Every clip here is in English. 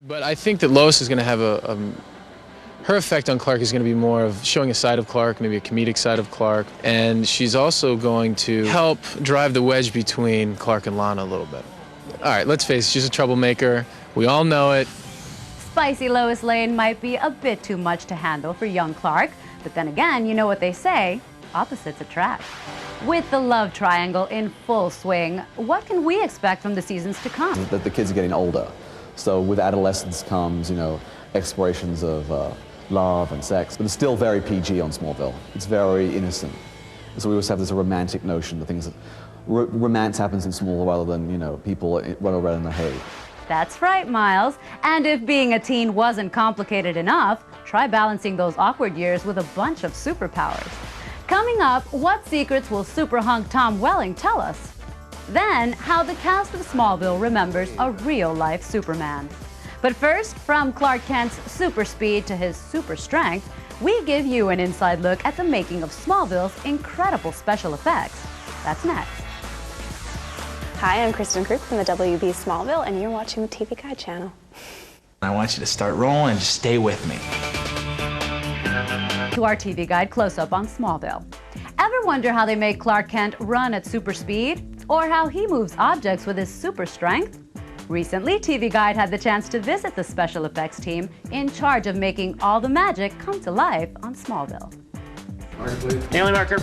But I think that Lois is going to have her effect on Clark is going to be more of showing a side of Clark, maybe a comedic side of Clark, and she's also going to help drive the wedge between Clark and Lana a little bit. All right, let's face it, she's a troublemaker. We all know it. Spicy Lois Lane might be a bit too much to handle for young Clark, but then again, you know what they say, opposites attract. With the love triangle in full swing, what can we expect from the seasons to come? The kids are getting older, so with adolescence comes, you know, explorations of love and sex, but it's still very PG on Smallville. It's very innocent. So we always have this romantic notion that things, romance happens in Smallville rather than, you know, people run around in the hay. That's right, Miles. And if being a teen wasn't complicated enough, try balancing those awkward years with a bunch of superpowers. Coming up, what secrets will super hunk Tom Welling tell us? Then, how the cast of Smallville remembers a real-life Superman. But first, from Clark Kent's super speed to his super strength, we give you an inside look at the making of Smallville's incredible special effects. That's next. Hi, I'm Kristin Kreuk from the WB Smallville, and you're watching the TV Guide channel. I want you to start rolling and just stay with me. To our TV Guide close-up on Smallville. Ever wonder how they make Clark Kent run at super speed? Or how he moves objects with his super strength? Recently, TV Guide had the chance to visit the special effects team in charge of making all the magic come to life on Smallville. Marker, please. Daily marker.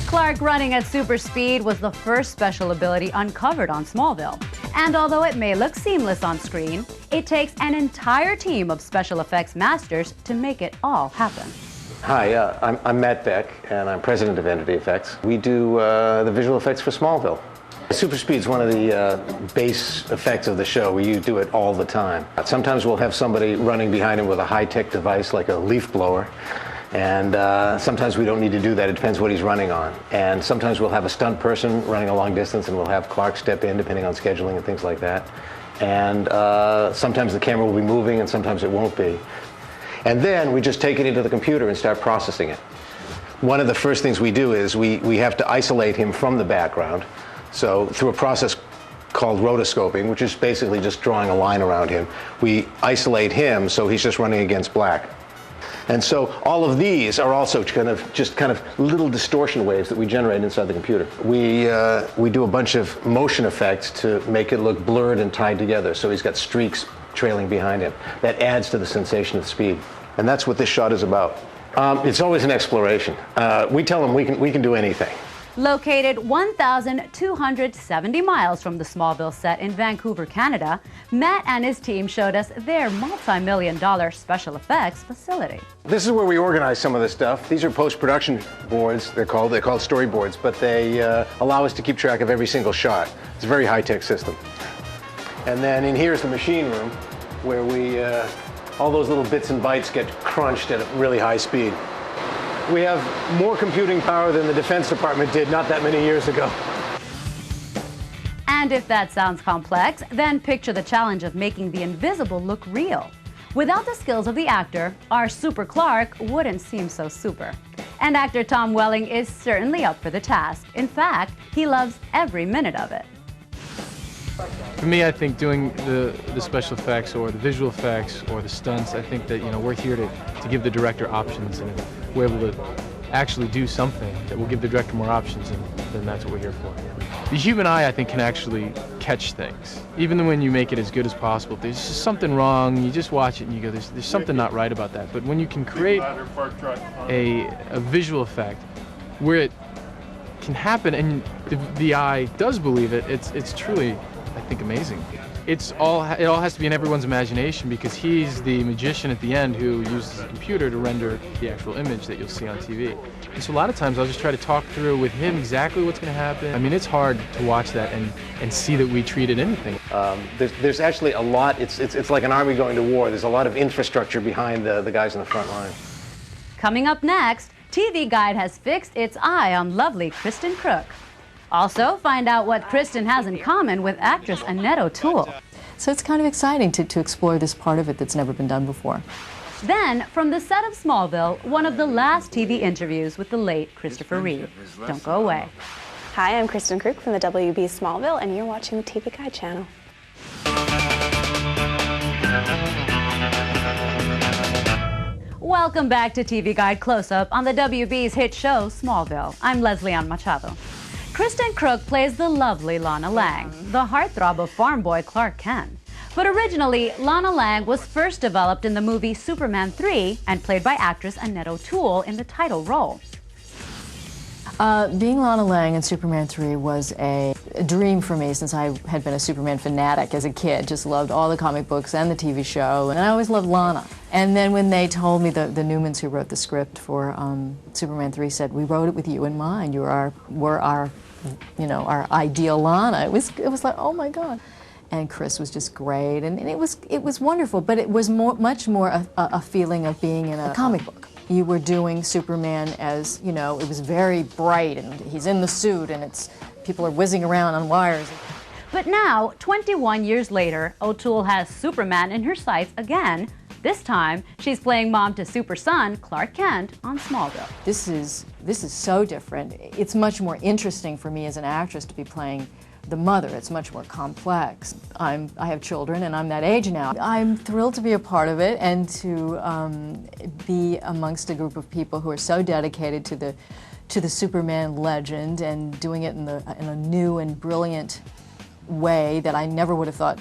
Clark running at super speed was the first special ability uncovered on Smallville. And although it may look seamless on screen, it takes an entire team of special effects masters to make it all happen. Hi, I'm Matt Beck, and I'm president of Entity Effects. We do the visual effects for Smallville. Super speed is one of the base effects of the show where you do it all the time. Sometimes we'll have somebody running behind him with a high-tech device like a leaf blower. And sometimes we don't need to do that. It depends what he's running on. And sometimes we'll have a stunt person running a long distance and we'll have Clark step in depending on scheduling and things like that. And sometimes the camera will be moving and sometimes it won't be. And then we just take it into the computer and start processing it. One of the first things we do is we have to isolate him from the background. So through a process called rotoscoping, which is basically just drawing a line around him, we isolate him so he's just running against black. And so all of these are also kind of little distortion waves that we generate inside the computer. We do a bunch of motion effects to make it look blurred and tied together. So he's got streaks trailing behind him. That adds to the sensation of speed. And that's what this shot is about. It's always an exploration. We tell them we can do anything. Located 1,270 miles from the Smallville set in Vancouver, Canada, Matt and his team showed us their multi-million-dollar special effects facility. This is where we organize some of this stuff. These are post-production boards, they're called storyboards, but they allow us to keep track of every single shot. It's a very high-tech system. And then in here is the machine room, where all those little bits and bytes get crunched at a really high speed. We have more computing power than the Defense Department did not that many years ago. And if that sounds complex, then picture the challenge of making the invisible look real. Without the skills of the actor, our Super Clark wouldn't seem so super. And actor Tom Welling is certainly up for the task. In fact, he loves every minute of it. For me, I think doing the special effects or the visual effects or the stunts, I think that, you know, we're here to give the director options, and if we're able to actually do something that will give the director more options, and then that's what we're here for. The human eye, I think, can actually catch things. Even when you make it as good as possible, if there's just something wrong, you just watch it and you go, there's something not right about that. But when you can create a visual effect where it can happen and the eye does believe it, it's truly, I think, amazing. It all has to be in everyone's imagination, because he's the magician at the end who uses a computer to render the actual image that you'll see on TV. And so a lot of times I'll just try to talk through with him exactly what's going to happen. I mean, it's hard to watch that and see that we treated anything. There's actually a lot, it's like an army going to war. There's a lot of infrastructure behind the guys in the front line. Coming up next, TV Guide has fixed its eye on lovely Kristin Kreuk. Also, find out what Kristin has in common with actress Annette O'Toole. So it's kind of exciting to explore this part of it that's never been done before. Then, from the set of Smallville, one of the last TV interviews with the late Christopher Reeve. Don't go away. Hi, I'm Kristin Kreuk from the WB Smallville, and you're watching the TV Guide channel. Welcome back to TV Guide Close-Up on the WB's hit show, Smallville. I'm Leslie Ann Machado. Kristin Kreuk plays the lovely Lana Lang, the heartthrob of farm boy Clark Kent. But originally, Lana Lang was first developed in the movie Superman 3 and played by actress Annette O'Toole in the title role. Being Lana Lang in Superman 3 was a dream for me since I had been a Superman fanatic as a kid. Just loved all the comic books and the TV show, and I always loved Lana. And then when they told me, the Newmans who wrote the script for Superman 3 said, "We wrote it with you in mind. We're our ideal Lana." It was like, oh my God. And Chris was just great, and it was wonderful. But it was much more a feeling of being in a comic book. You were doing Superman as, it was very bright, and he's in the suit, and people are whizzing around on wires. But now, 21 years later, O'Toole has Superman in her sights again. This time, she's playing mom to super son Clark Kent on Smallville. This is so different. It's much more interesting for me as an actress to be playing the mother. It's much more complex. I have children, and I'm that age now. I'm thrilled to be a part of it and to be amongst a group of people who are so dedicated to the Superman legend and doing it in a new and brilliant way that I never would have thought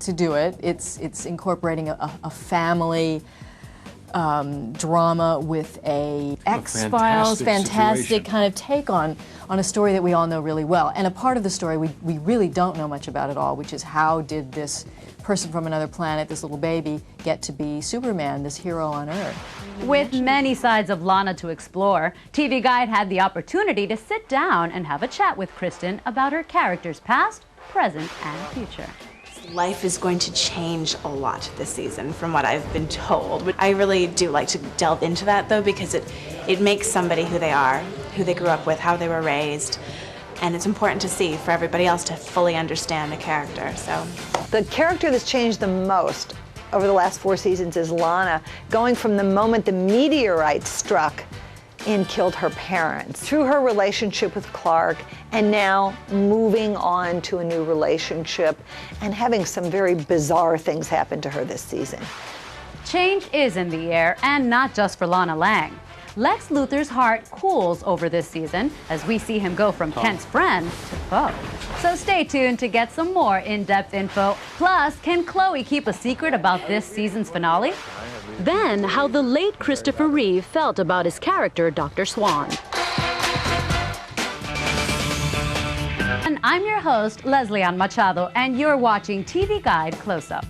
to do it. It's incorporating a family drama with a X-Files, fantastic kind of take on a story that we all know really well. And a part of the story we really don't know much about at all, which is how did this person from another planet, this little baby, get to be Superman, this hero on Earth. With many sides of Lana to explore, TV Guide had the opportunity to sit down and have a chat with Kristin about her character's past, present, and future. Life is going to change a lot this season from what I've been told. But I really do like to delve into that though, because it makes somebody who they are, who they grew up with, how they were raised. And it's important to see for everybody else to fully understand the character. So the character that's changed the most over the last 4 seasons is Lana, going from the moment the meteorite struck and killed her parents, through her relationship with Clark, and now moving on to a new relationship and having some very bizarre things happen to her this season. Change is in the air, and not just for Lana Lang. Lex Luthor's heart cools over this season as we see him go from Kent's friend to foe. So stay tuned to get some more in-depth info. Plus, can Chloe keep a secret about this season's finale? Then, how the late Christopher Reeve felt about his character, Dr. Swan. And I'm your host, Leslie Ann Machado, and you're watching TV Guide Close-Up.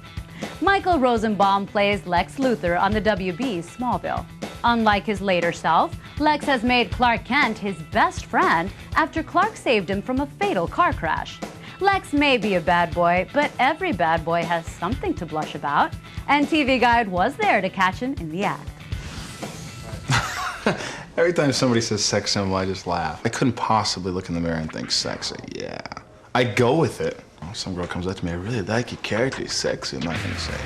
Michael Rosenbaum plays Lex Luthor on the WB's Smallville. Unlike his later self, Lex has made Clark Kent his best friend after Clark saved him from a fatal car crash. Lex may be a bad boy, but every bad boy has something to blush about, and TV Guide was there to catch him in the act. Every time somebody says sex symbol, I just laugh. I couldn't possibly look in the mirror and think sexy. Yeah. I'd go with it. Some girl comes up to me, I really like your character, he's sexy. I'm not gonna say,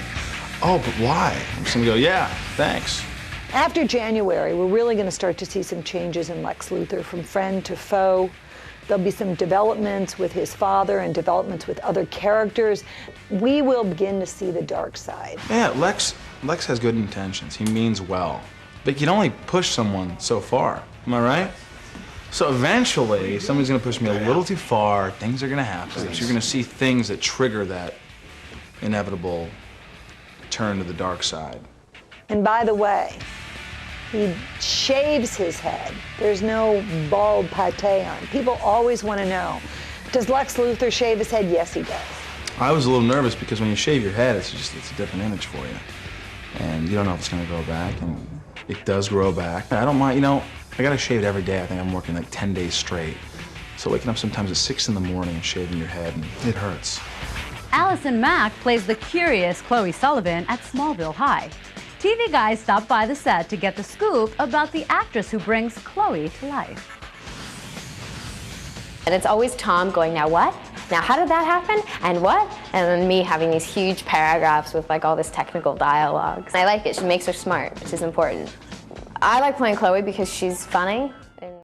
oh, but why? I'm just gonna go, yeah, thanks. After January, we're really going to start to see some changes in Lex Luthor, from friend to foe. There'll be some developments with his father and developments with other characters. We will begin to see the dark side. Yeah, Lex has good intentions. He means well. But you can only push someone so far. Am I right? So eventually, somebody's going to push me a little too far. Things are going to happen. So you're going to see things that trigger that inevitable turn to the dark side. And by the way, he shaves his head. There's no bald pate on. People always want to know, does Lex Luthor shave his head? Yes, he does. I was a little nervous because when you shave your head, it's a different image for you. And you don't know if it's going to grow back, and it does grow back. I don't mind, I got to shave it every day. I think I'm working like 10 days straight. So waking up sometimes at 6 in the morning and shaving your head, and it hurts. Allison Mack plays the curious Chloe Sullivan at Smallville High. TV Guide stopped by the set to get the scoop about the actress who brings Chloe to life. And it's always Tom going, now what? now how did that happen? And what? And then me having these huge paragraphs with like all this technical dialogue. I like it. She makes her smart, which is important. I like playing Chloe because she's funny.